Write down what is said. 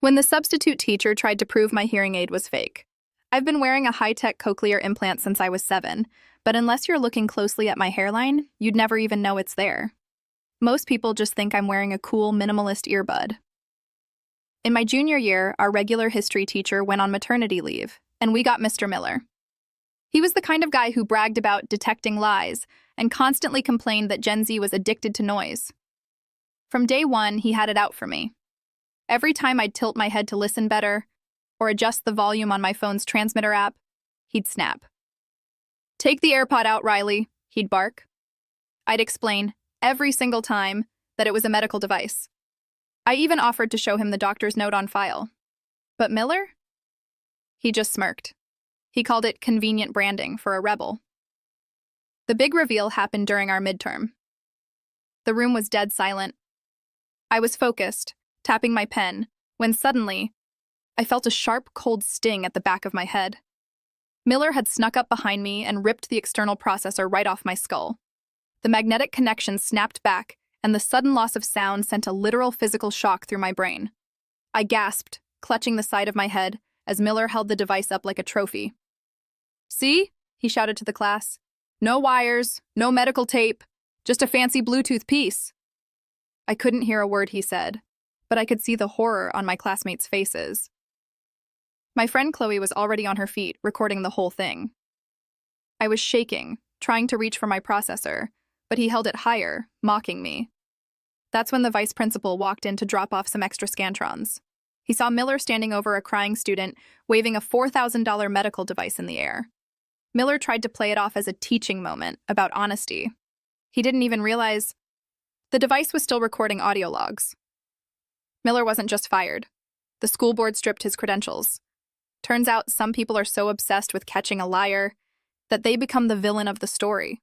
When the substitute teacher tried to prove my hearing aid was fake. I've been wearing a high-tech cochlear implant since I was 7, but unless you're looking closely at my hairline, you'd never even know it's there. Most people just think I'm wearing a cool, minimalist earbud. In my junior year, our regular history teacher went on maternity leave, and we got Mr. Miller. He was the kind of guy who bragged about detecting lies and constantly complained that Gen Z was addicted to noise. From day one, he had it out for me. Every time I'd tilt my head to listen better, or adjust the volume on my phone's transmitter app, he'd snap. "Take the AirPod out, Riley," he'd bark. I'd explain, every single time, that it was a medical device. I even offered to show him the doctor's note on file. But Miller? He just smirked. He called it convenient branding for a rebel. The big reveal happened during our midterm. The room was dead silent. I was focused, tapping my pen, when suddenly, I felt a sharp, cold sting at the back of my head. Miller had snuck up behind me and ripped the external processor right off my skull. The magnetic connection snapped back, and the sudden loss of sound sent a literal physical shock through my brain. I gasped, clutching the side of my head, as Miller held the device up like a trophy. "See?" he shouted to the class. "No wires, no medical tape, just a fancy Bluetooth piece." I couldn't hear a word he said, but I could see the horror on my classmates' faces. My friend Chloe was already on her feet, recording the whole thing. I was shaking, trying to reach for my processor, but he held it higher, mocking me. That's when the vice principal walked in to drop off some extra Scantrons. He saw Miller standing over a crying student, waving a $4,000 medical device in the air. Miller tried to play it off as a teaching moment about honesty. He didn't even realize the device was still recording audio logs. Miller wasn't just fired. The school board stripped his credentials. Turns out some people are so obsessed with catching a liar that they become the villain of the story.